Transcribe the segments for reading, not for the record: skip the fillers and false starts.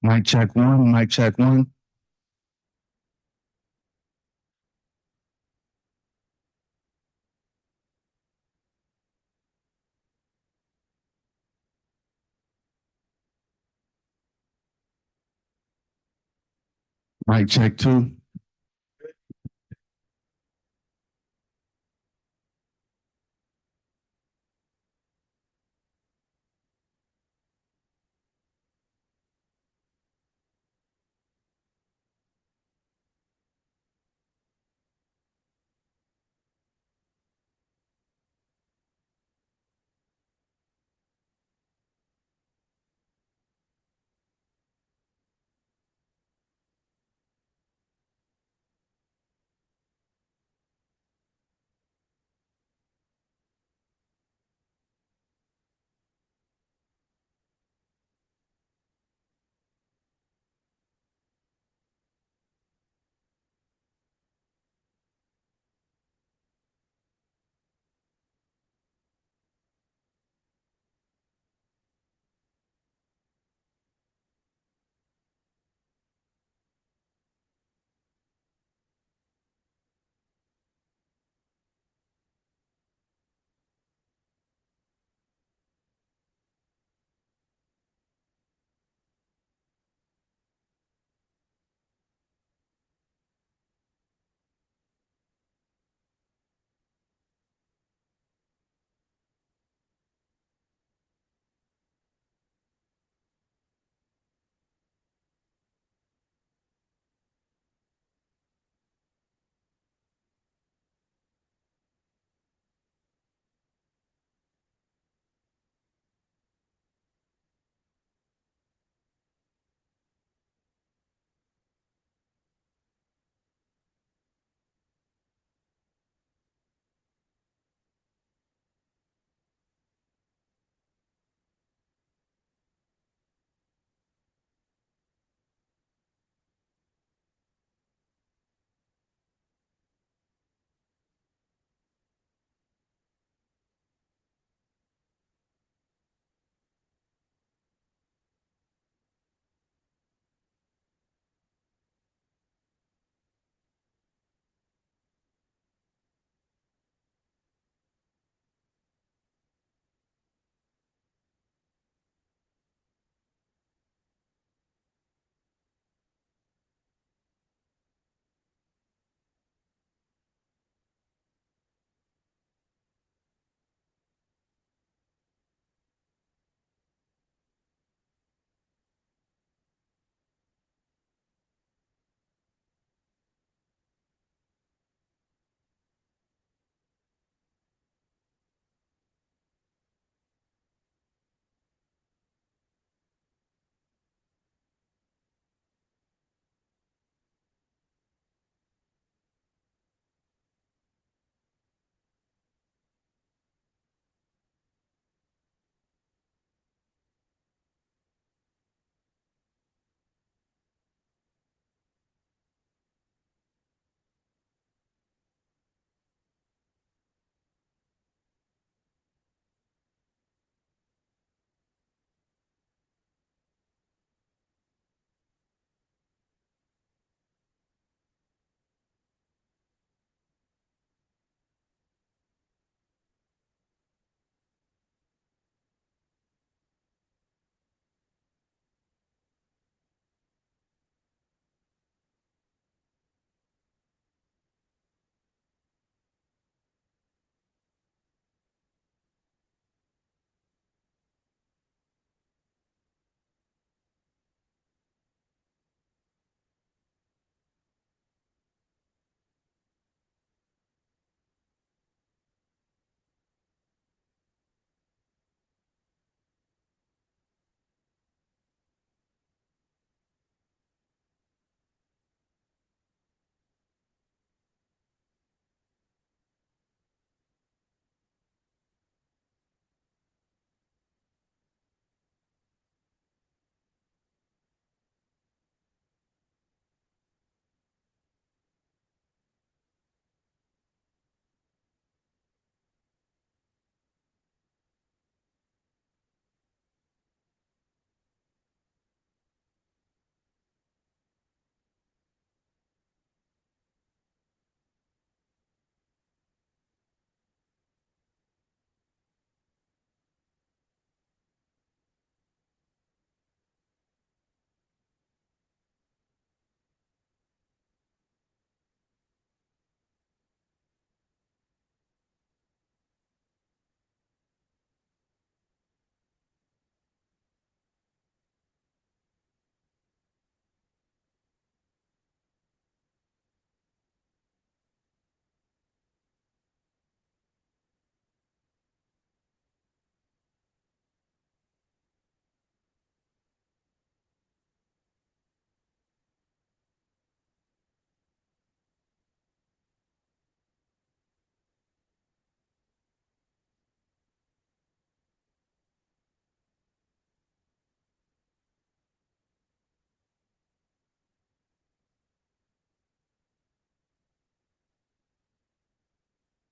Mic check one, mic check one, mic check two.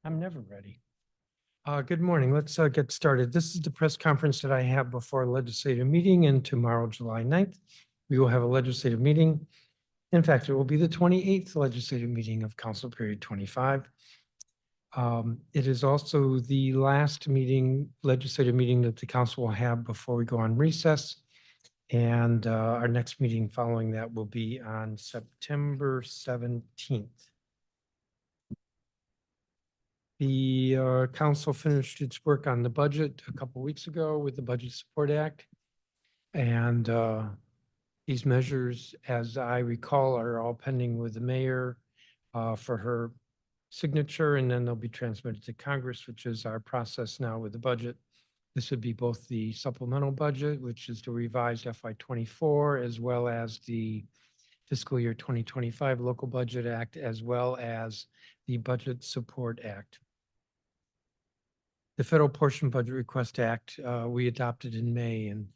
I'm never ready. Good morning. Let's get started. This is the press conference that I have before a legislative meeting, and tomorrow, July 9th, we will have a legislative meeting. In fact, it will be the 28th legislative meeting of Council Period 25. It is also the last legislative meeting that the council will have before we go on recess. And our next meeting following that will be on September 17th. The council finished its work on the budget a couple weeks ago with the Budget Support Act. And these measures, as I recall, are all pending with the mayor for her signature, and then they'll be transmitted to Congress, which is our process now with the budget. This would be both the supplemental budget, which is the revised FY24, as well as the fiscal year 2025 Local Budget Act, as well as the Budget Support Act. The Federal Portion Budget Request Act, we adopted in May, and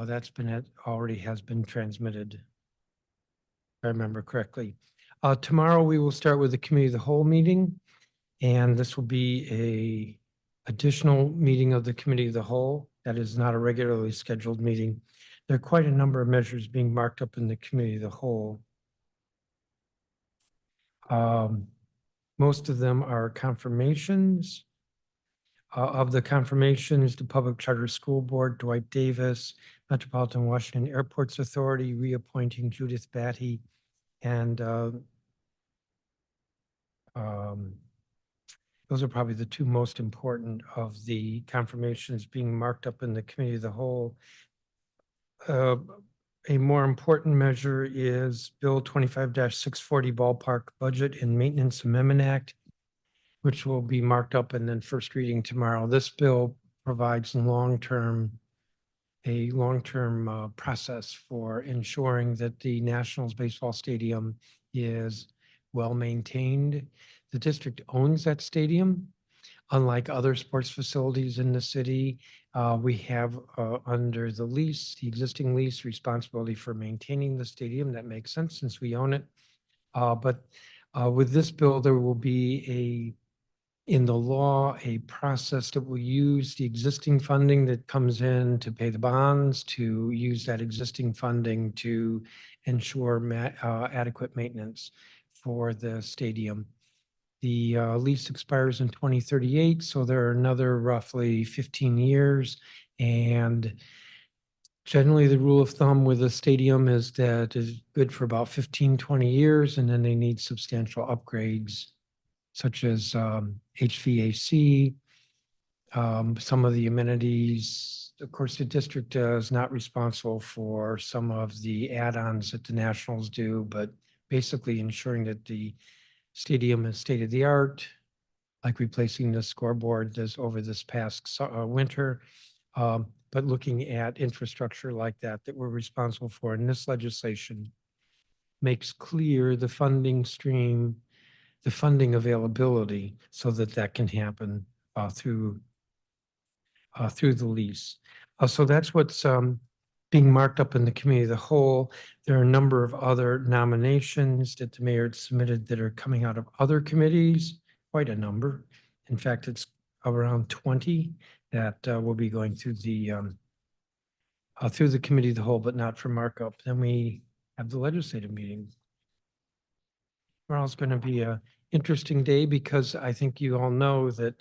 that's already has been transmitted, if I remember correctly. Tomorrow, we will start with the Committee of the Whole meeting, and this will be a additional meeting of the Committee of the Whole. That is not a regularly scheduled meeting. There are quite a number of measures being marked up in the Committee of the Whole. Most of them are confirmations. Of the confirmations, the Public Charter School Board, Dwight Davis, Metropolitan Washington Airports Authority, reappointing Judith Batty, and those are probably the two most important of the confirmations being marked up in the Committee of the Whole. A more important measure is Bill 25-640 Ballpark Budget and Maintenance Amendment Act, which will be marked up and then first reading tomorrow. This bill provides a long-term process for ensuring that the Nationals baseball stadium is well maintained. The district owns that stadium. Unlike other sports facilities in the city, we have under the existing lease, responsibility for maintaining the stadium. That makes sense since we own it. But with this bill, there will be in the law, a process that will use the existing funding that comes in to pay the bonds, to use that existing funding to ensure adequate maintenance for the stadium. The lease expires in 2038, so there are another roughly 15 years. And generally, the rule of thumb with a stadium is that it's good for about 15, 20 years, and then they need substantial upgrades such as HVAC, some of the amenities. Of course, the district is not responsible for some of the add-ons that the Nationals do, but basically ensuring that the stadium is state-of-the-art, like replacing the scoreboard over this past winter, but looking at infrastructure like that we're responsible for. And this legislation makes clear the funding stream, the funding availability, so that can happen through the lease. So that's what's being marked up in the Committee of the Whole. There are a number of other nominations that the mayor submitted that are coming out of other committees, quite a number. In fact, it's around 20 that will be going through the Committee of the Whole, but not for markup. Then we have the legislative meeting. Tomorrow's going to be an interesting day because I think you all know that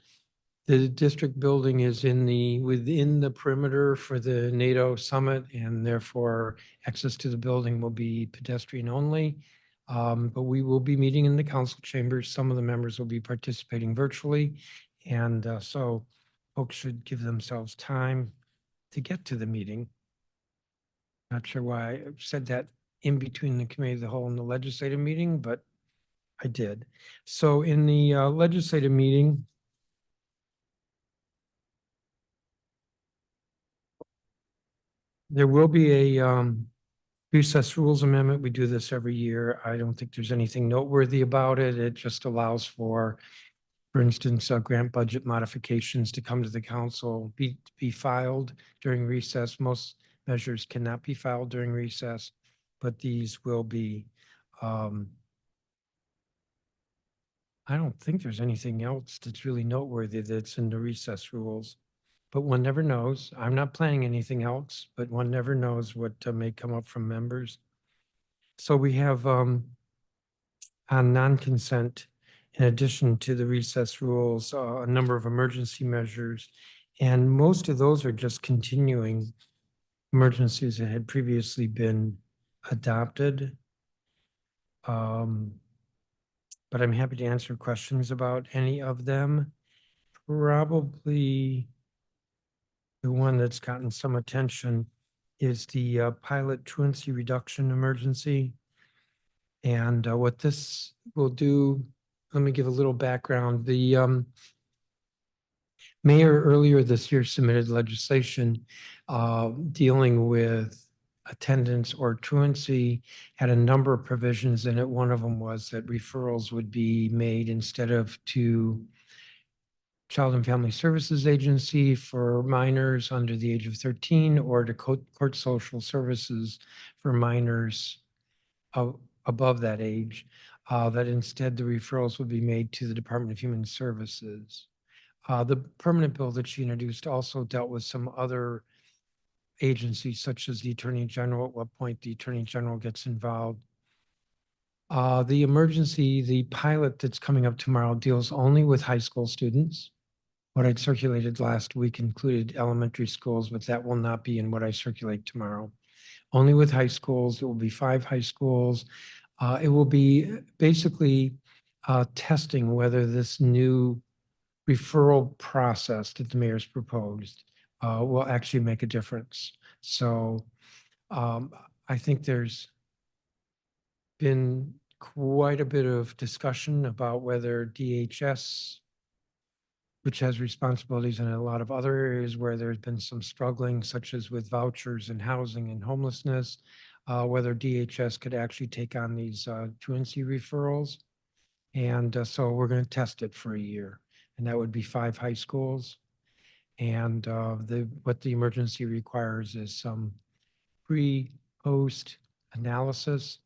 the district building is within the perimeter for the NATO summit, and therefore access to the building will be pedestrian only. But we will be meeting in the council chambers. Some of the members will be participating virtually. And so folks should give themselves time to get to the meeting. Not sure why I said that in between the Committee of the Whole and the legislative meeting, but I did. So in the legislative meeting, there will be a recess rules amendment. We do this every year. I don't think there's anything noteworthy about it. It just allows for instance, grant budget modifications to come to the council, be filed during recess. Most measures cannot be filed during recess, but these will be I don't think there's anything else that's really noteworthy that's in the recess rules. But one never knows. I'm not planning anything else, but one never knows what may come up from members. So we have on non-consent, in addition to the recess rules, a number of emergency measures. And most of those are just continuing emergencies that had previously been adopted. But I'm happy to answer questions about any of them. Probably the one that's gotten some attention is the pilot truancy reduction emergency. And what this will do, let me give a little background. The mayor earlier this year submitted legislation dealing with attendance or truancy, had a number of provisions in it. One of them was that referrals would be made instead of to Child and Family Services Agency for minors under the age of 13 or to court social services for minors above that age, that instead the referrals would be made to the Department of Human Services. The permanent bill that she introduced also dealt with some other agencies such as the Attorney General, at what point the Attorney General gets involved. The pilot that's coming up tomorrow deals only with high school students. What I'd circulated last week included elementary schools, but that will not be in what I circulate tomorrow. Only with high schools. It will be 5 high schools. It will be basically testing whether this new referral process that the mayor's proposed will actually make a difference. So I think there's been quite a bit of discussion about whether DHS, which has responsibilities in a lot of other areas where there's been some struggling, such as with vouchers and housing and homelessness, whether DHS could actually take on these truancy referrals. And so we're going to test it for a year, and that would be 5 high schools. And what the emergency requires is some pre-post analysis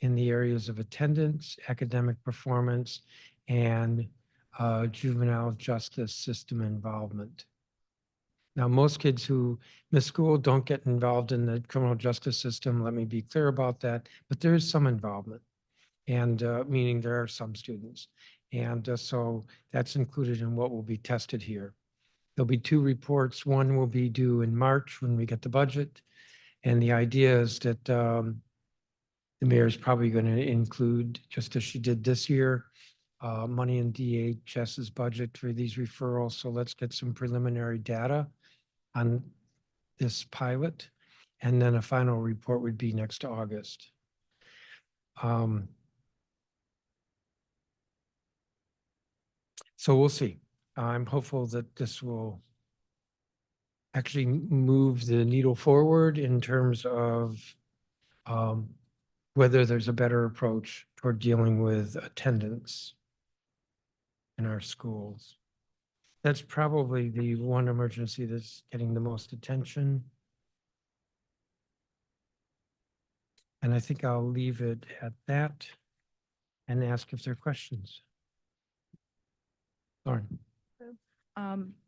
in the areas of attendance, academic performance, and juvenile justice system involvement. Now, most kids who miss school don't get involved in the criminal justice system. Let me be clear about that, but there is some involvement, and meaning there are some students. And so that's included in what will be tested here. There'll be 2 reports. One will be due in March when we get the budget. And the idea is that the mayor is probably going to include, just as she did this year, money in DHS's budget for these referrals. So let's get some preliminary data on this pilot. And then a final report would be next August. So we'll see. I'm hopeful that this will actually move the needle forward in terms of whether there's a better approach toward dealing with attendance in our schools. That's probably the one emergency that's getting the most attention. And I think I'll leave it at that and ask if there are questions. Lauren.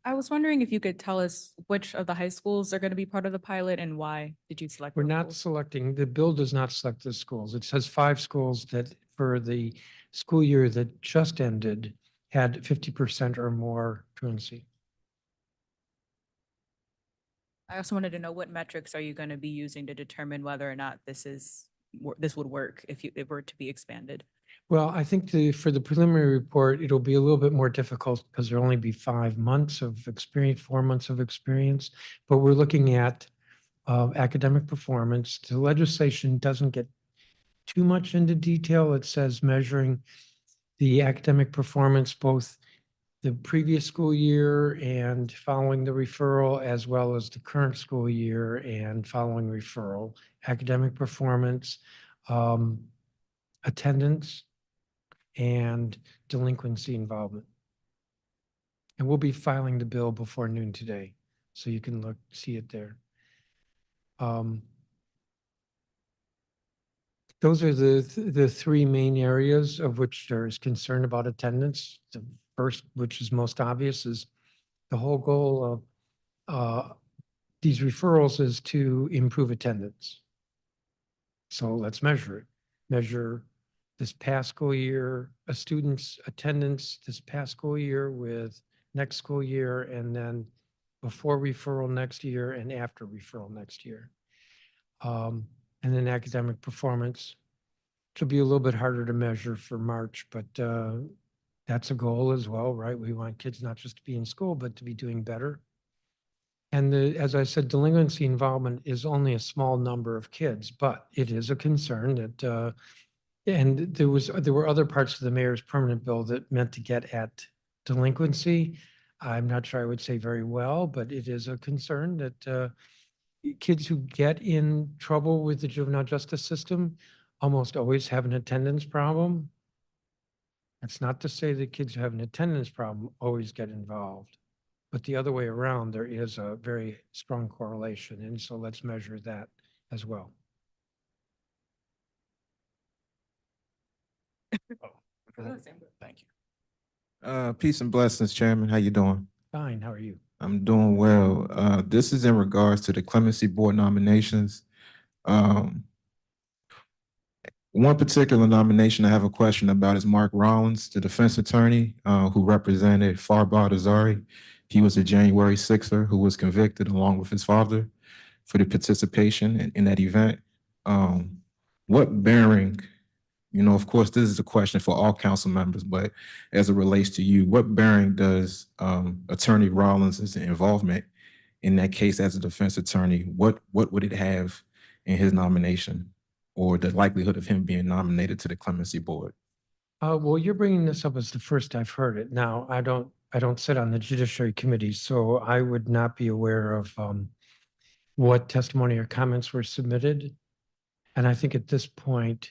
I was wondering if you could tell us which of the high schools are going to be part of the pilot and why did you select? We're those not schools? selecting, the bill does not select the schools. It says 5 schools that for the school year that just ended had 50% or more truancy. I also wanted to know what metrics are you going to be using to determine whether or not this would work if it were to be expanded? Well, I think for the preliminary report, it'll be a little bit more difficult because there'll only be 5 months of experience, 4 months of experience. But we're looking at academic performance. The legislation doesn't get too much into detail. It says measuring the academic performance, both the previous school year and following the referral, as well as the current school year and following referral, academic performance, attendance, and delinquency involvement. And we'll be filing the bill before noon today, so you can see it there. Those are the three main areas of which there is concern about attendance. The first, which is most obvious, is the whole goal of these referrals is to improve attendance. So let's measure it. Measure this past school year, a student's attendance this past school year with next school year, and then before referral next year and after referral next year. And then academic performance. It'll be a little bit harder to measure for March, but that's a goal as well, right? We want kids not just to be in school, but to be doing better. And as I said, delinquency involvement is only a small number of kids, but it is a concern that, and there were other parts of the mayor's permanent bill that meant to get at delinquency. I'm not sure I would say very well, but it is a concern that kids who get in trouble with the juvenile justice system almost always have an attendance problem. That's not to say that kids who have an attendance problem always get involved, but the other way around, there is a very strong correlation. And so let's measure that as well. Thank you. Peace and blessings, Chairman. How you doing? Fine, how are you? I'm doing well. This is in regards to the Clemency Board nominations. One particular nomination I have a question about is Mark Rollins, the defense attorney who represented Farbad Azari. He was a January 6er who was convicted along with his father for the participation in that event. What bearing, of course, this is a question for all council members, but as it relates to you, what bearing does Attorney Rollins' involvement in that case as a defense attorney, what would it have in his nomination or the likelihood of him being nominated to the Clemency Board? Well, you're bringing this up as the first I've heard it. Now, I don't sit on the Judiciary Committee, so I would not be aware of what testimony or comments were submitted. And I think at this point,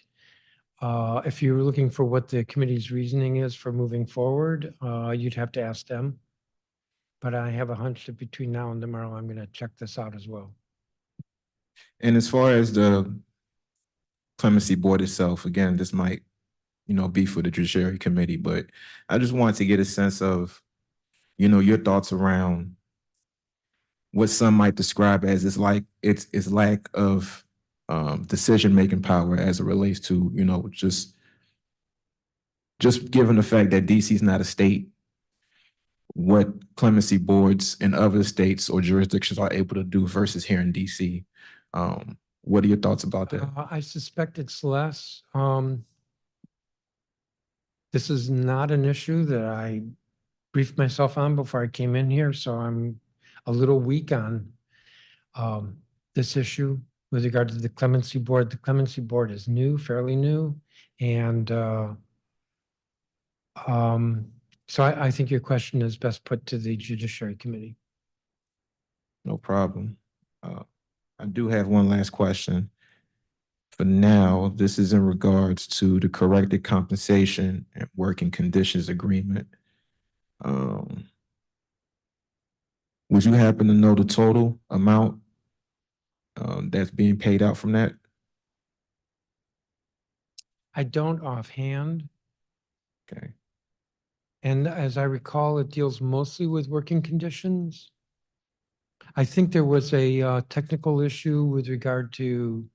if you're looking for what the committee's reasoning is for moving forward, you'd have to ask them. But I have a hunch that between now and tomorrow, I'm going to check this out as well. And as far as the Clemency Board itself, again, this might, be for the Judiciary Committee, but I just wanted to get a sense of, your thoughts around what some might describe as its lack of decision-making power as it relates to, just given the fact that DC is not a state, what clemency boards in other states or jurisdictions are able to do versus here in DC. What are your thoughts about that? I suspect it's less. This is not an issue that I briefed myself on before I came in here, so I'm a little weak on this issue with regard to the Clemency Board. The Clemency Board is new, fairly new, and so I think your question is best put to the Judiciary Committee. No problem. I do have one last question. For now, this is in regards to the corrected compensation and working conditions agreement. Would you happen to know the total amount that's being paid out from that? I don't offhand. Okay. And as I recall, it deals mostly with working conditions. I think there was a technical issue with regard to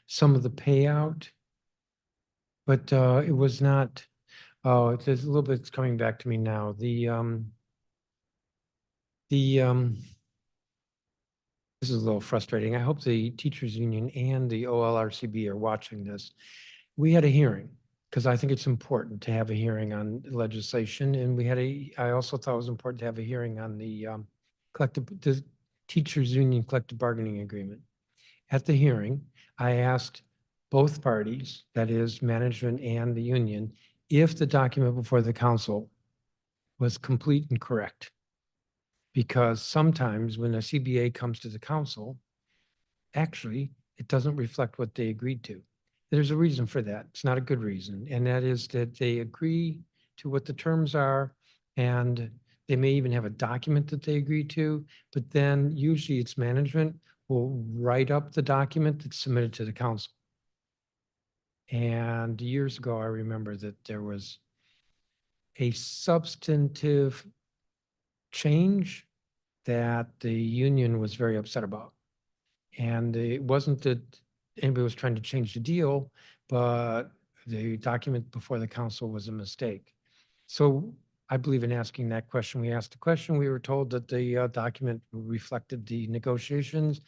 some of the payout, but it was not, there's a little bit, it's coming back to me now. This is a little frustrating. I hope the teachers union and the OLRCB are watching this. We had a hearing because I think it's important to have a hearing on legislation. And I also thought it was important to have a hearing on the teachers union collective bargaining agreement. At the hearing, I asked both parties, that is management and the union, if the document before the council was complete and correct. Because sometimes when a CBA comes to the council, actually, it doesn't reflect what they agreed to. There's a reason for that. It's not a good reason. And that is that they agree to what the terms are, and they may even have a document that they agree to, but then usually it's management will write up the document that's submitted to the council. And years ago, I remember that there was a substantive change that the union was very upset about. And it wasn't that anybody was trying to change the deal, but the document before the council was a mistake. So I believe in asking that question. We asked the question, we were told that the document reflected the negotiations.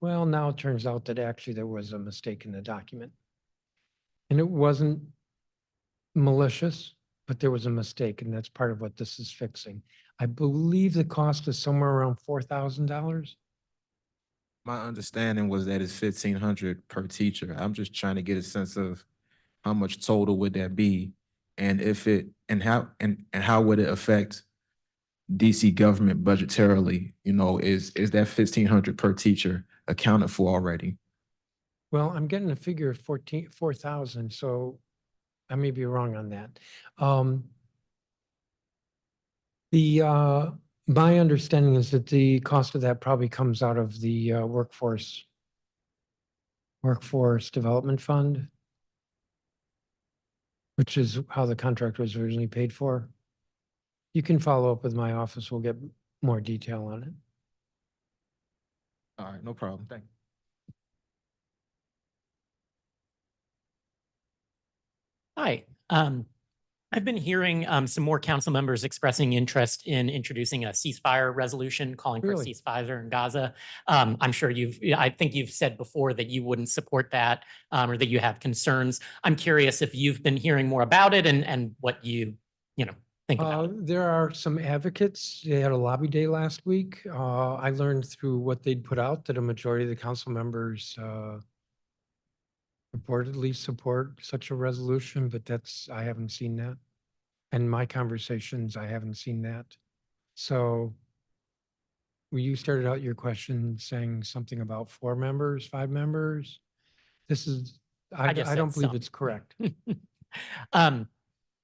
Well, now it turns out that actually there was a mistake in the document. And it wasn't malicious, but there was a mistake, and that's part of what this is fixing. I believe the cost is somewhere around $4,000. My understanding was that it's 1,500 per teacher. I'm just trying to get a sense of how much total would that be? And if it, and how would it affect DC government budgetarily? You know, is that 1,500 per teacher accounted for already? Well, I'm getting a figure of 4,000, so I may be wrong on that. My understanding is that the cost of that probably comes out of the workforce development fund, which is how the contract was originally paid for. You can follow up with my office. We'll get more detail on it. All right, no problem. Thank you. Hi, I've been hearing some more council members expressing interest in introducing a ceasefire resolution calling for a Really? ceasefire in Gaza. I'm sure I think you've said before that you wouldn't support that or that you have concerns. I'm curious if you've been hearing more about it and what you think about it. There are some advocates. They had a lobby day last week. I learned through what they'd put out that a majority of the council members reportedly support such a resolution, but I haven't seen that. In my conversations, I haven't seen that. So you started out your question saying something about 4 members, 5 members. This is, I guess don't that's believe some. it's correct.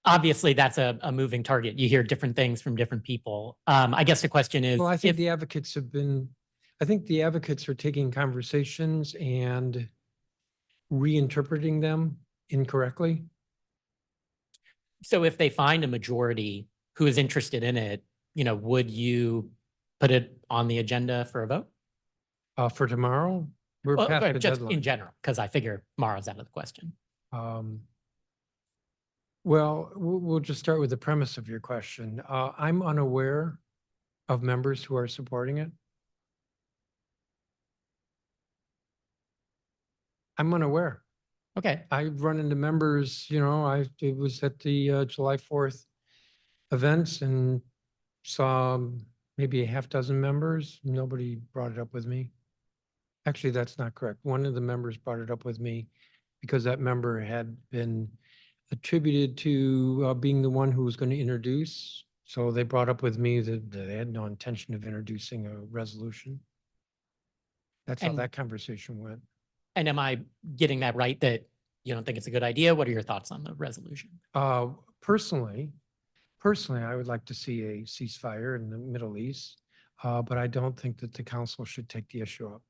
Obviously, that's a moving target. You hear different things from different people. I guess the question is, Well, I think if the advocates are taking conversations and reinterpreting them incorrectly. so if they find a majority who is interested in it, would you put it on the agenda for a vote? For tomorrow, we're Well, past the just in deadline. general, because I figure tomorrow's out of the question. Well, we'll just start with the premise of your question. I'm unaware of members who are supporting it. I'm unaware. Okay. I've run into members, it was at the July 4th events and saw maybe a half dozen members. Nobody brought it up with me. Actually, that's not correct. One of the members brought it up with me because that member had been attributed to being the one who was going to introduce. So they brought up with me that they had no intention of introducing a resolution. That's how And- that conversation went. And am I getting that right, that you don't think it's a good idea? What are your thoughts on the resolution? Personally, I would like to see a ceasefire in the Middle East, but I don't think that the council should take the issue up.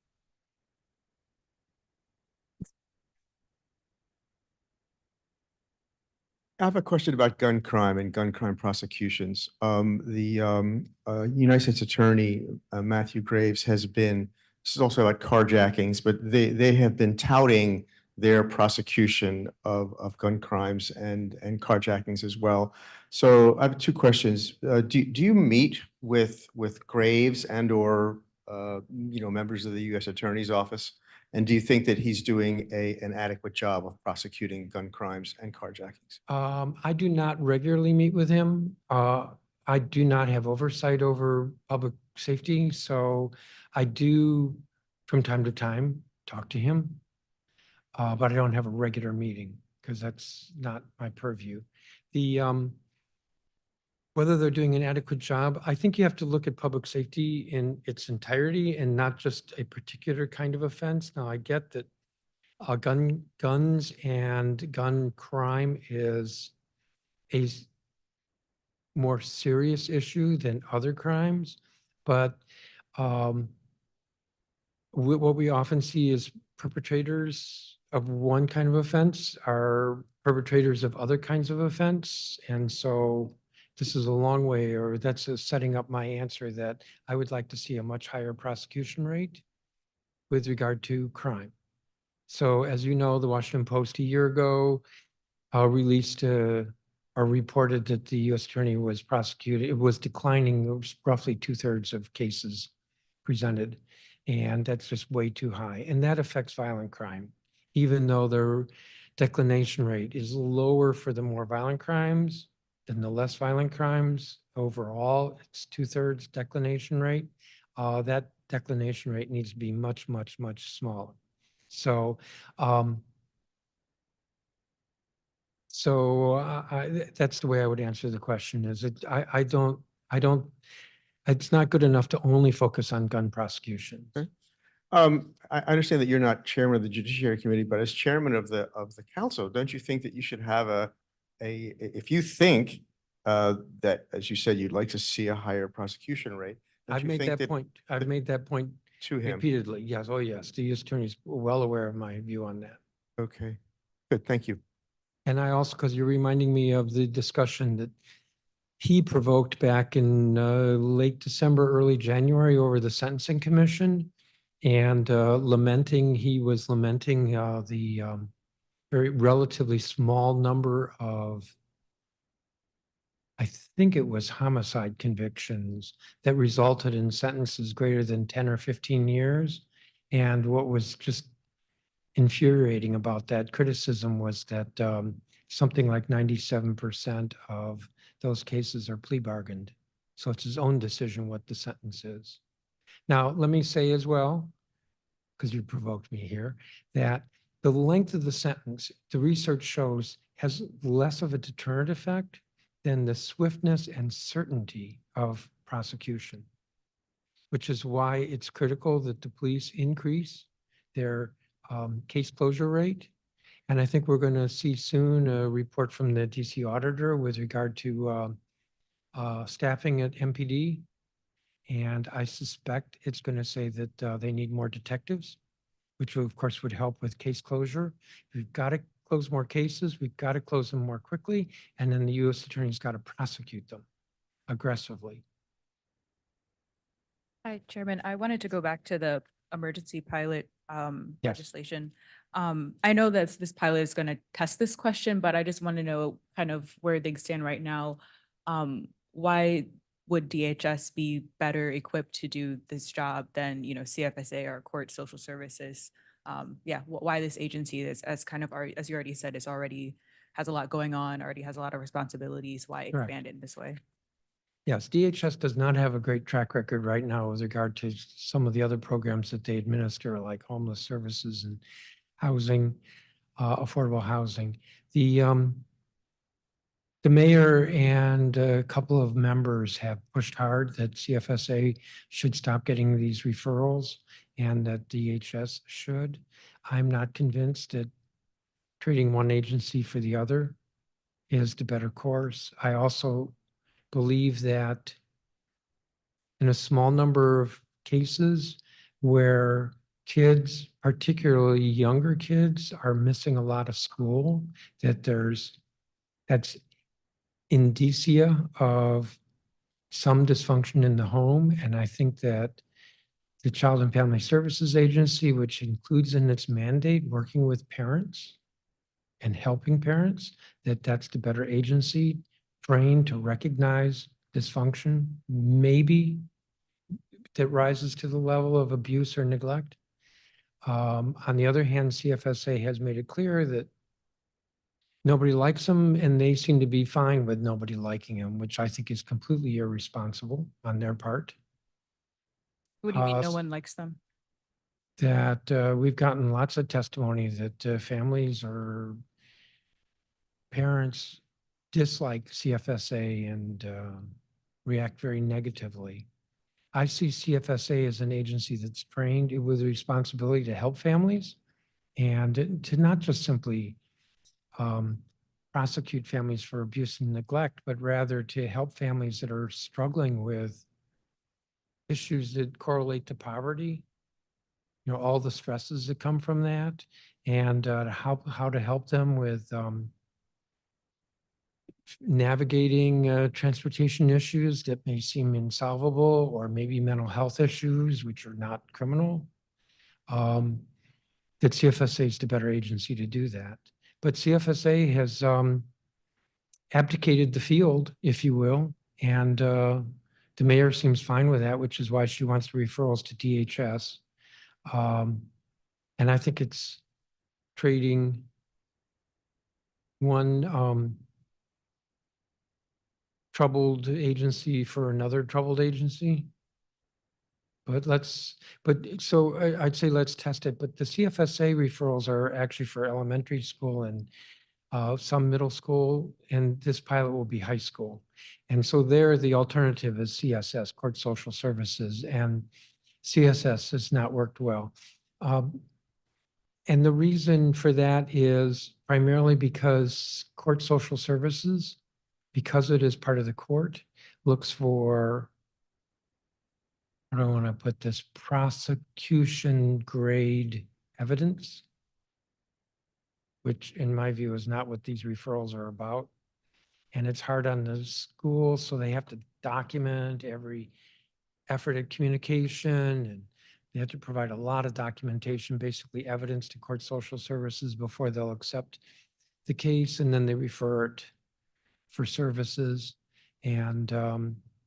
I have a question about gun crime and gun crime prosecutions. The United States Attorney, Matthew Graves, this is also about carjackings, but they have been touting their prosecution of gun crimes and carjackings as well. So I have 2 questions. Do you meet with Graves and or members of the U.S. Attorney's Office? And do you think that he's doing an adequate job of prosecuting gun crimes and carjackings? I do not regularly meet with him. I do not have oversight over public safety, so I do from time to time talk to him. But I don't have a regular meeting because that's not my purview. Whether they're doing an adequate job, I think you have to look at public safety in its entirety and not just a particular kind of offense. Now, I get that guns and gun crime is a more serious issue than other crimes, but what we often see is perpetrators of one kind of offense are perpetrators of other kinds of offense. And so this is a long way, or that's setting up my answer that I would like to see a much higher prosecution rate with regard to crime. So as you know, the Washington Post a year ago released or reported that the U.S. Attorney was prosecuted. It was declining. It was roughly 2/3 of cases presented. And that's just way too high. And that affects violent crime, even though their declination rate is lower for the more violent crimes than the less violent crimes. Overall, it's 2/3 declination rate. That declination rate needs to be much, much, much smaller. So, that's the way I would answer the question is I don't, it's not good enough to only focus on gun prosecution. Okay. I understand that you're not chairman of the Judiciary Committee, but as chairman of the council, don't you think that you should have if you think that, as you said, you'd like to see a higher prosecution rate? don't I've you made think that point. I've that- made that point To him. repeatedly. Yes. Oh, yes. The U.S. Attorney's well aware of my view on that. Okay, good, thank you. And I also, because you're reminding me of the discussion that he provoked back in late December, early January over the Sentencing Commission and he was lamenting the very relatively small number of, I think it was homicide convictions that resulted in sentences greater than 10 or 15 years. And what was just infuriating about that criticism was that something like 97% of those cases are plea bargained. So it's his own decision what the sentence is. Now, let me say as well, because you provoked me here, that the length of the sentence, the research shows, has less of a deterrent effect than the swiftness and certainty of prosecution, which is why it's critical that the police increase their case closure rate. And I think we're going to see soon a report from the DC auditor with regard to staffing at MPD. And I suspect it's going to say that they need more detectives, which of course would help with case closure. We've got to close more cases. We've got to close them more quickly. And then the U.S. Attorney's got to prosecute them aggressively. Hi, Chairman. I wanted to go back to the emergency pilot Yes. legislation. I know that this pilot is going to test this question, but I just want to know kind of where things stand right now. Why would DHS be better equipped to do this job than, CFSA or court social services? Why this agency is as kind of, as you already said, is already has a lot going on, already has a lot of responsibilities. Why Correct. expand it in this way? Yes, DHS does not have a great track record right now with regard to some of the other programs that they administer, like homeless services and housing, affordable housing. The mayor and a couple of members have pushed hard that CFSA should stop getting these referrals and that DHS should. I'm not convinced that treating one agency for the other is the better course. I also believe that in a small number of cases where kids, particularly younger kids, are missing a lot of school, that's indicia of some dysfunction in the home. And I think that the Child and Family Services Agency, which includes in its mandate working with parents and helping parents, that's the better agency trained to recognize dysfunction, maybe that rises to the level of abuse or neglect. On the other hand, CFSA has made it clear that nobody likes them and they seem to be fine with nobody liking them, which I think is completely irresponsible on their part. What do you mean no s- one likes them? That we've gotten lots of testimony that families or parents dislike CFSA and react very negatively. I see CFSA as an agency that's trained with a responsibility to help families and to not just simply prosecute families for abuse and neglect, but rather to help families that are struggling with issues that correlate to poverty, all the stresses that come from that and how to help them with navigating transportation issues that may seem insolvable, or maybe mental health issues, which are not criminal. That CFSA is the better agency to do that. But CFSA has abdicated the field, if you will, and the mayor seems fine with that, which is why she wants the referrals to DHS. And I think it's trading one troubled agency for another troubled agency. But I'd say let's test it. But the CFSA referrals are actually for elementary school and some middle school, and this pilot will be high school. And so there, the alternative is CSS, Court Social Services, and CSS has not worked well. And the reason for that is primarily because Court Social Services, because it is part of the court, looks for, I don't want to put this, prosecution grade evidence, which in my view is not what these referrals are about. And it's hard on the schools, so they have to document every effort at communication, and they have to provide a lot of documentation, basically evidence to Court Social Services before they'll accept the case, and then they refer it for services. And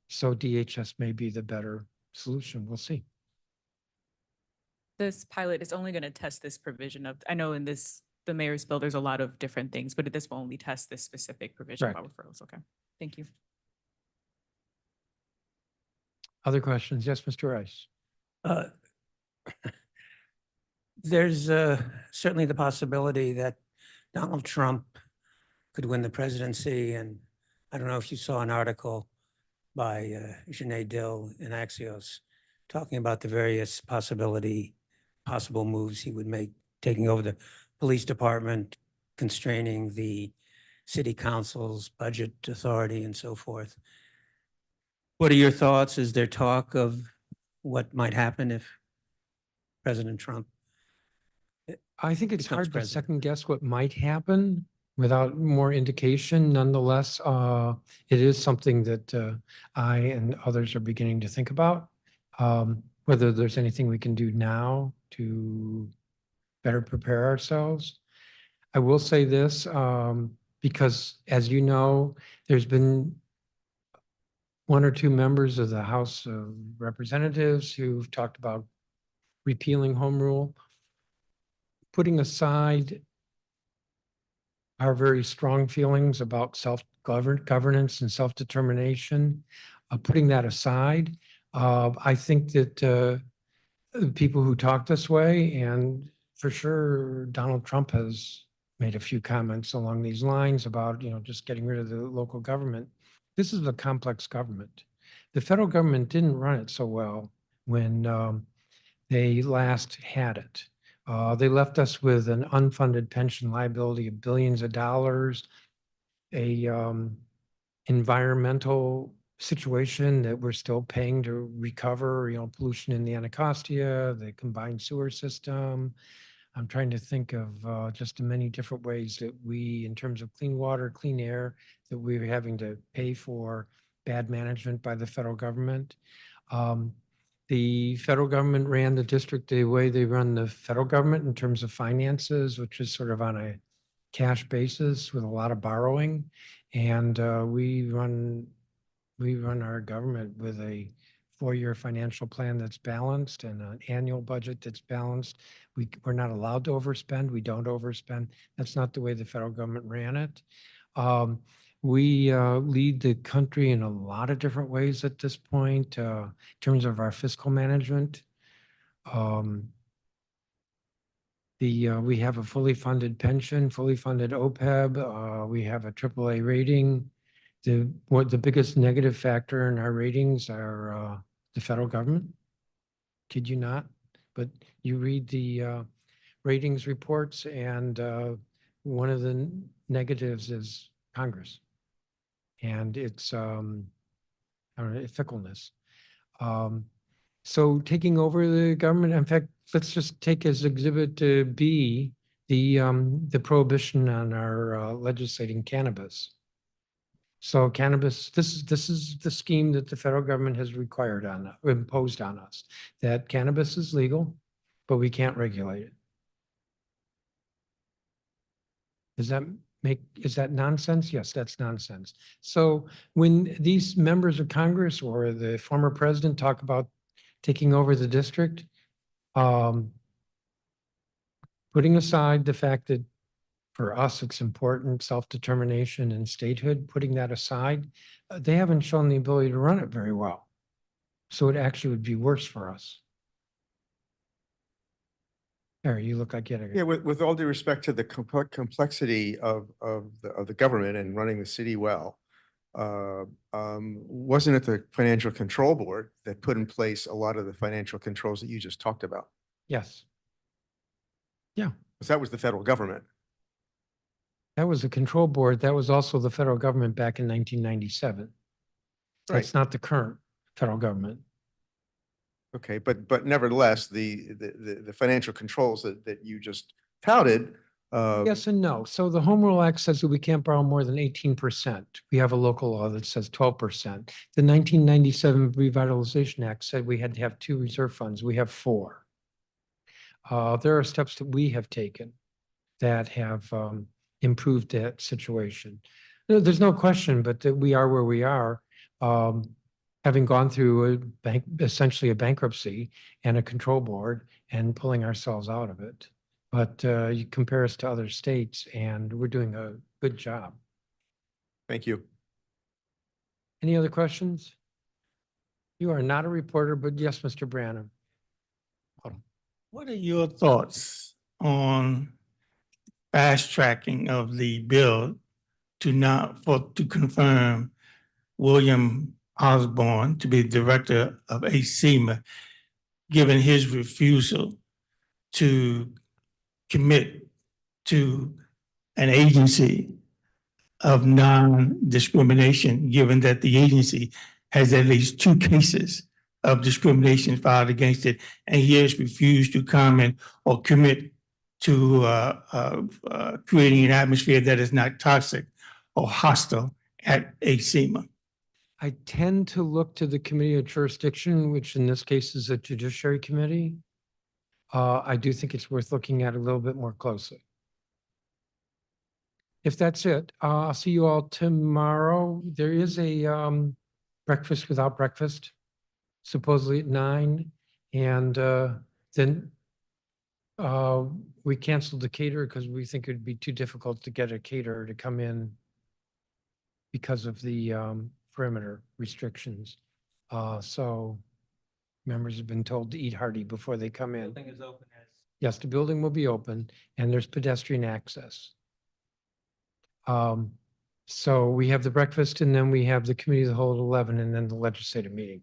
so DHS may be the better solution. We'll see. This pilot is only going to test this provision of, I know in this, the mayor's bill, there's a lot of different things, but this will only test this specific provision about referrals. Okay, thank you. Other questions? Yes, Mr. Rice. There's certainly the possibility that Donald Trump could win the presidency. And I don't know if you saw an article by Janae Dill in Axios talking about the various possible moves he would make, taking over the police department, constraining the city council's budget authority and so forth. What are your thoughts? Is there talk of what might happen if President Trump? I think it's becomes hard to president. second guess what might happen without more indication. Nonetheless, it is something that I and others are beginning to think about. Whether there's anything we can do now to better prepare ourselves. I will say this, because as you know, there's been one or two members of the House of Representatives who've talked about repealing home rule. Putting aside our very strong feelings about self-governance and self-determination, putting that aside, I think that people who talk this way, and for sure Donald Trump has made a few comments along these lines about, just getting rid of the local government. This is a complex government. The federal government didn't run it so well when they last had it. They left us with an unfunded pension liability of billions of dollars, a environmental situation that we're still paying to recover, pollution in the Anacostia, the combined sewer system. I'm trying to think of just the many different ways that we, in terms of clean water, clean air, that we're having to pay for bad management by the federal government. The federal government ran the district the way they run the federal government in terms of finances, which is sort of on a cash basis with a lot of borrowing. And we run our government with a 4-year financial plan that's balanced and an annual budget that's balanced. We're not allowed to overspend. We don't overspend. That's not the way the federal government ran it. We lead the country in a lot of different ways at this point in terms of our fiscal management. We have a fully funded pension, fully funded OPEB. We have a AAA rating. The biggest negative factor in our ratings are the federal government. Kid you not, but you read the ratings reports, and one of the negatives is Congress and its fickleness. So taking over the government, in fact, let's just take as exhibit B, the prohibition on our legislating cannabis. So cannabis, this is the scheme that the federal government has required on, imposed on us, that cannabis is legal, but we can't regulate it. Does that is that nonsense? Yes, that's nonsense. So when these members of Congress or the former president talk about taking over the district, putting aside the fact that for us, it's important, self-determination and statehood, putting that aside, they haven't shown the ability to run it very well. So it actually would be worse for us. Harry, you look like you had a. Yeah, with all due respect to the complexity of the government and running the city well, wasn't it the Financial Control Board that put in place a lot of the financial controls that you just talked about? Yes, Because that was the federal government. that was the control board. That was also the federal government back in 1997. That's Right. not the current federal government. Okay, but nevertheless, the financial controls that you just touted. Yes and no. So the Home Rule Act says that we can't borrow more than 18%. We have a local law that says 12%. The 1997 Revitalization Act said we had to have 2 reserve funds. We have 4. There are steps that we have taken that have improved that situation. There's no question, but that we are where we are, having gone through essentially a bankruptcy and a control board and pulling ourselves out of it. But you compare us to other states and we're doing a good job. Thank you. Any other questions? You are not a reporter, but yes, Mr. Branham. What are your thoughts on fast tracking of the bill to confirm William Osborne to be director of ACMA, given his refusal to commit to an agency of non-discrimination, given that the agency has at least 2 cases of discrimination filed against it, and he has refused to comment or commit to creating an atmosphere that is not toxic or hostile at ACMA. I tend to look to the Committee of Jurisdiction, which in this case is a Judiciary Committee. I do think it's worth looking at a little bit more closely. If that's it, I'll see you all tomorrow. There is a breakfast without breakfast, supposedly at 9. And then we canceled the caterer because we think it'd be too difficult to get a caterer to come in because of the perimeter restrictions. So members have been told to eat hearty before they come in. Building is open as. Yes, the building will be open and there's pedestrian access. So we have the breakfast and then we have the committee of the whole at 11 and then the legislative meeting.